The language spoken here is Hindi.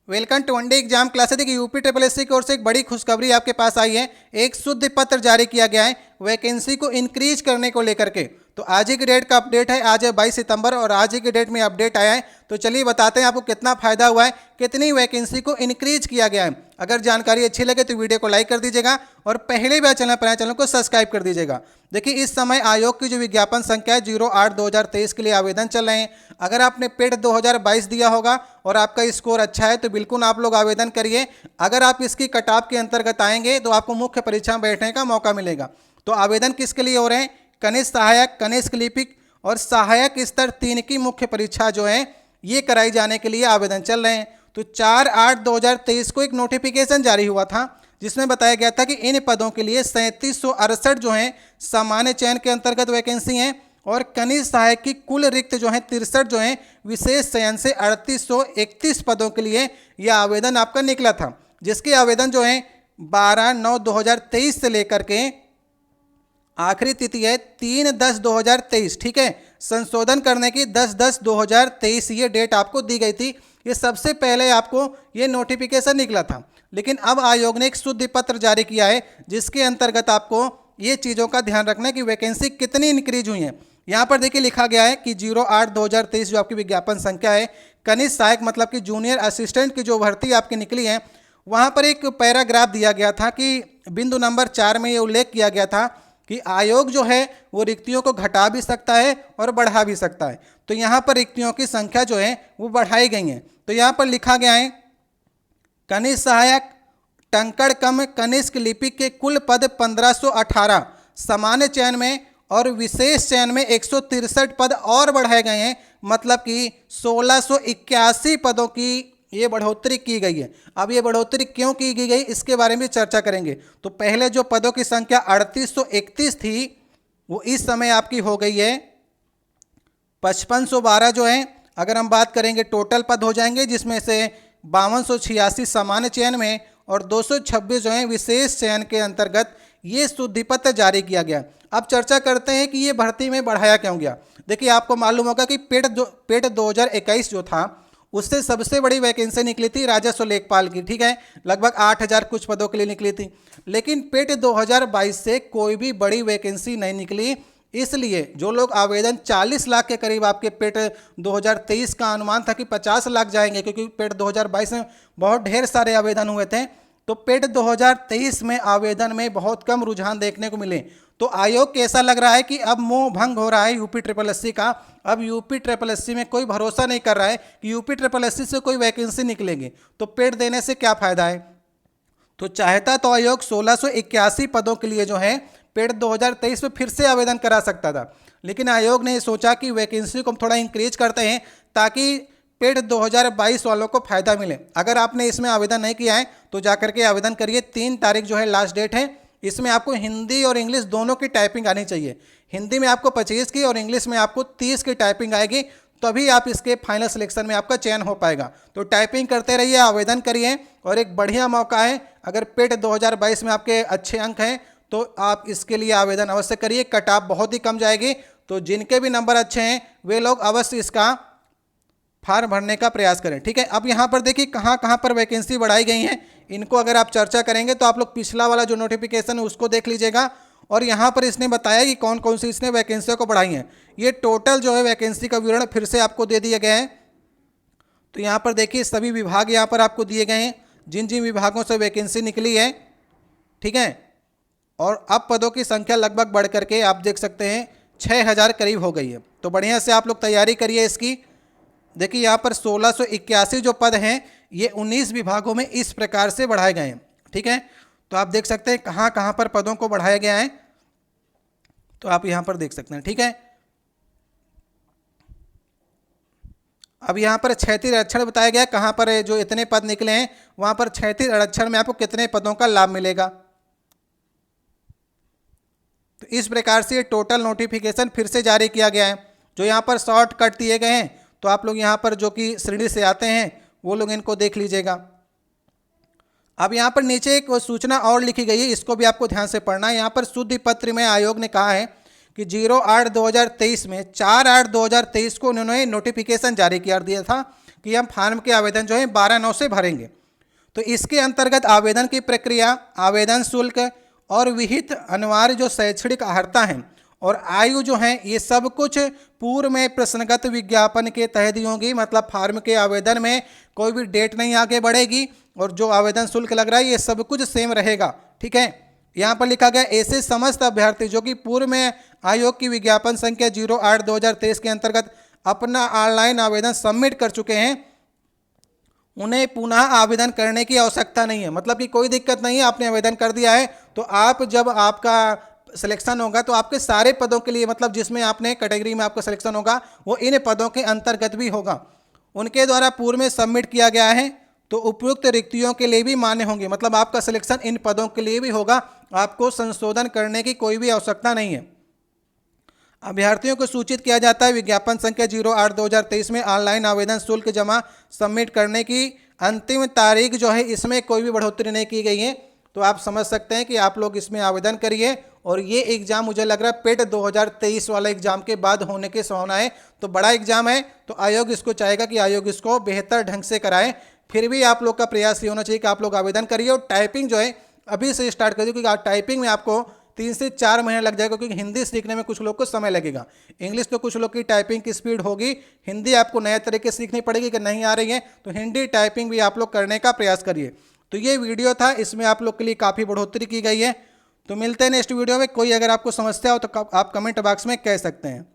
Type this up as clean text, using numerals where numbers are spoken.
Welcome to one day exam classes. देखिए यूपी ट्रिपल एस सी की ओर से एक बड़ी खुशखबरी आपके पास आई है। एक शुद्ध पत्र जारी किया गया है वैकेंसी को इंक्रीज करने को लेकर के। तो आज ही की डेट का अपडेट है, आज है 22 सितंबर और आज ही की डेट में अपडेट आया है। तो चलिए बताते हैं आपको कितना फायदा हुआ है, कितनी वैकेंसी को इंक्रीज किया गया है। अगर जानकारी अच्छी लगे तो वीडियो को लाइक कर दीजिएगा और पहले भी चैनल पर आए चैनल को सब्सक्राइब कर दीजिएगा। देखिए इस समय आयोग की जो विज्ञापन संख्या है 08/2023 के लिए आवेदन चल रहे हैं। अगर आपने पेड 2022 दिया होगा और आपका स्कोर अच्छा है तो बिल्कुल आप लोग आवेदन करिए। अगर आप इसकी कट ऑफ के अंतर्गत आएंगे तो आपको मुख्य परीक्षा में बैठने का मौका मिलेगा। तो आवेदन किसके लिए हो रहे हैं? कनिष्ठ सहायक, कनिष्ठ लिपिक और सहायक स्तर 3 की मुख्य परीक्षा जो है ये कराई जाने के लिए आवेदन चल रहे हैं। तो 4/8/2023 को एक नोटिफिकेशन जारी हुआ था जिसमें बताया गया था कि इन पदों के लिए 3768 जो हैं सामान्य चयन के अंतर्गत वैकेंसी हैं और कनिष्ठ सहायक की कुल रिक्त जो हैं 63 जो हैं विशेष चयन से 3831 पदों के लिए यह आवेदन आपका निकला था, जिसके आवेदन जो हैं 12/9/2023 से लेकर के आखिरी तिथि है 3/10/2023। ठीक है, संशोधन करने की 10/10/2023 ये डेट आपको दी गई थी। ये सबसे पहले आपको ये नोटिफिकेशन निकला था, लेकिन अब आयोग ने एक शुद्ध पत्र जारी किया है जिसके अंतर्गत आपको ये चीज़ों का ध्यान रखना है कि वैकेंसी कितनी इंक्रीज हुई है। यहाँ पर देखिए लिखा गया है कि 08/2023 जो आपकी विज्ञापन संख्या है कनिष्ठ सहायक मतलब कि जूनियर असिस्टेंट की जो भर्ती आपकी निकली है, वहाँ पर एक पैराग्राफ दिया गया था कि बिंदु नंबर 4 में ये उल्लेख किया गया था कि आयोग जो है वो रिक्तियों को घटा भी सकता है और बढ़ा भी सकता है। तो यहाँ पर रिक्तियों की संख्या जो है वो बढ़ाई गई है। तो यहाँ पर लिखा गया है कनिष्ठ सहायक, टंकड़ कम कनिष्ठ लिपिक के कुल पद 1518 सामान्य चयन में और विशेष चयन में 163 पद और बढ़ाए गए हैं, मतलब कि 1681 पदों की ये बढ़ोतरी की गई है। अब ये बढ़ोतरी क्यों की गई इसके बारे में चर्चा करेंगे। तो पहले जो पदों की संख्या 3831 थी वो इस समय आपकी हो गई है 5512 जो है। अगर हम बात करेंगे टोटल पद हो जाएंगे जिसमें से 5286 सामान्य चयन में और 226 जो है विशेष चयन के अंतर्गत ये शुद्धिपत्र जारी किया गया। अब चर्चा करते हैं कि ये भर्ती में बढ़ाया क्यों गया। देखिए आपको मालूम होगा कि पेट 2021 जो था उससे सबसे बड़ी वैकेंसी निकली थी राजस्व लेखपाल की। ठीक है, लगभग 8000 कुछ पदों के लिए निकली थी, लेकिन पेट 2022 से कोई भी बड़ी वैकेंसी नहीं निकली। इसलिए जो लोग आवेदन 40 लाख के करीब आपके पेट 2023 का अनुमान था कि 50 लाख जाएंगे, क्योंकि पेट 2022 में बहुत ढेर सारे आवेदन हुए थे, तो पेट 2023 में आवेदन में बहुत कम रुझान देखने को मिले। तो आयोग को ऐसा लग रहा है कि अब मोह भंग हो रहा है यूपी ट्रिपल एस सी का। अब यूपी ट्रिपल एस सी में कोई भरोसा नहीं कर रहा है कि यूपी ट्रिपल एस सी से कोई वैकेंसी निकलेगी, तो पेट देने से क्या फायदा है। तो चाहता तो आयोग 1681 पदों के लिए जो है पेट 2023 में फिर से आवेदन करा सकता था, लेकिन आयोग ने सोचा कि वैकेंसी को हम थोड़ा इंक्रीज करते हैं ताकि पेट 2022 वालों को फायदा मिले। अगर आपने इसमें आवेदन नहीं किया है तो जाकर के आवेदन करिए। 3 तारीख जो है लास्ट डेट है। इसमें आपको हिंदी और इंग्लिश दोनों की टाइपिंग आनी चाहिए। हिंदी में आपको 25 की और इंग्लिश में आपको 30 की टाइपिंग आएगी, तभी आप इसके फाइनल सिलेक्शन में आपका चयन हो पाएगा। तो टाइपिंग करते रहिए, आवेदन करिए और एक बढ़िया मौका है। अगर पेट 2022 में आपके अच्छे अंक हैं तो आप इसके लिए आवेदन अवश्य करिए। कट ऑफ बहुत ही कम जाएगी, तो जिनके भी नंबर अच्छे हैं वे लोग अवश्य इसका फार्म भरने का प्रयास करें। ठीक है, अब यहाँ पर देखिए कहाँ कहाँ पर वैकेंसी बढ़ाई गई हैं, इनको अगर आप चर्चा करेंगे तो आप लोग पिछला वाला जो नोटिफिकेशन है उसको देख लीजिएगा। और यहाँ पर इसने बताया कि कौन कौन सी इसने वैकेंसियों को बढ़ाई हैं। ये टोटल जो है वैकेंसी का विवरण फिर से आपको दे दिया गया है। तो यहाँ पर देखिए सभी विभाग यहाँ पर आपको दिए गए हैं, जिन जिन विभागों से वैकेंसी निकली है। ठीक है, और अब पदों की संख्या लगभग बढ़ करके आप देख सकते हैं 6000 करीब हो गई है। तो बढ़िया से आप लोग तैयारी करिए इसकी। देखिए यहाँ पर 1681 जो पद हैं ये 19 विभागों में इस प्रकार से बढ़ाए गए हैं। ठीक है, तो आप देख सकते हैं कहाँ कहाँ पर पदों को बढ़ाया गया है, तो आप यहाँ पर देख सकते हैं। ठीक है, अब यहाँ पर क्षैतिज आरक्षण बताया गया कहाँ पर जो इतने पद निकले हैं वहाँ पर क्षैतिज आरक्षण में आपको कितने पदों का लाभ मिलेगा। तो इस प्रकार से टोटल नोटिफिकेशन फिर से जारी किया गया है। जो यहाँ पर शॉर्टकट दिए गए हैं तो आप लोग यहाँ पर जो कि श्रेणी से आते हैं वो लोग इनको देख लीजिएगा। अब यहाँ पर नीचे एक सूचना और लिखी गई है, इसको भी आपको ध्यान से पढ़ना है। यहाँ पर शुद्ध पत्र में आयोग ने कहा है कि 08/2023 में 4/8/2023 को उन्होंने नोटिफिकेशन जारी कर दिया था कि हम फार्म के आवेदन जो है 12/9 से भरेंगे। तो इसके अंतर्गत आवेदन की प्रक्रिया, आवेदन शुल्क और विहित अनिवार्य जो शैक्षणिक अर्हता है और आयु जो है, ये सब कुछ पूर्व में प्रश्नगत विज्ञापन के तहत ही होगी। मतलब फार्म के आवेदन में कोई भी डेट नहीं आगे बढ़ेगी और जो आवेदन शुल्क लग रहा है ये सब कुछ सेम रहेगा। ठीक है, यहाँ पर लिखा गया ऐसे समस्त अभ्यर्थी जो कि पूर्व में आयोग की विज्ञापन संख्या 08/2023 के अंतर्गत अपना ऑनलाइन आवेदन सबमिट कर चुके हैं, उन्हें पुनः आवेदन करने की आवश्यकता नहीं है। मतलब कि कोई दिक्कत नहीं है, आपने आवेदन कर दिया है तो आप जब आपका सिलेक्शन होगा तो आपके सारे पदों के लिए, मतलब जिसमें आपने कैटेगरी में आपका सिलेक्शन होगा वो इन पदों के अंतर्गत भी होगा, उनके द्वारा पूर्व में सबमिट किया गया है तो उपयुक्त रिक्तियों के लिए भी मान्य होंगे। मतलब आपका सिलेक्शन इन पदों के लिए भी होगा, आपको संशोधन करने की कोई भी आवश्यकता नहीं है। अभ्यर्थियों को सूचित किया जाता है विज्ञापन संख्या 08/2023 में ऑनलाइन आवेदन शुल्क जमा सबमिट करने की अंतिम तारीख जो है इसमें कोई भी बढ़ोतरी नहीं की गई है। तो आप समझ सकते हैं कि आप लोग इसमें आवेदन करिए और ये एग्ज़ाम मुझे लग रहा है पेट 2023 वाला एग्ज़ाम के बाद होने की संभावना है। तो बड़ा एग्ज़ाम है तो आयोग इसको चाहेगा कि आयोग इसको बेहतर ढंग से कराए। फिर भी आप लोग का प्रयास ये होना चाहिए कि आप लोग आवेदन करिए और टाइपिंग जो है अभी से स्टार्ट करिए, क्योंकि टाइपिंग में आपको 3 से 4 महीने लग जाएगा, क्योंकि हिंदी सीखने में कुछ लोग को समय लगेगा। इंग्लिश तो कुछ लोग की टाइपिंग की स्पीड होगी, हिंदी आपको नए तरीके से सीखनी पड़ेगी कि नहीं आ रही है तो हिंदी टाइपिंग भी आप लोग करने का प्रयास करिए। तो ये वीडियो था, इसमें आप लोग के लिए काफ़ी बढ़ोतरी की गई है। तो मिलते हैं नेक्स्ट वीडियो में। कोई अगर आपको समस्या हो तो आप कमेंट बॉक्स में कह सकते हैं।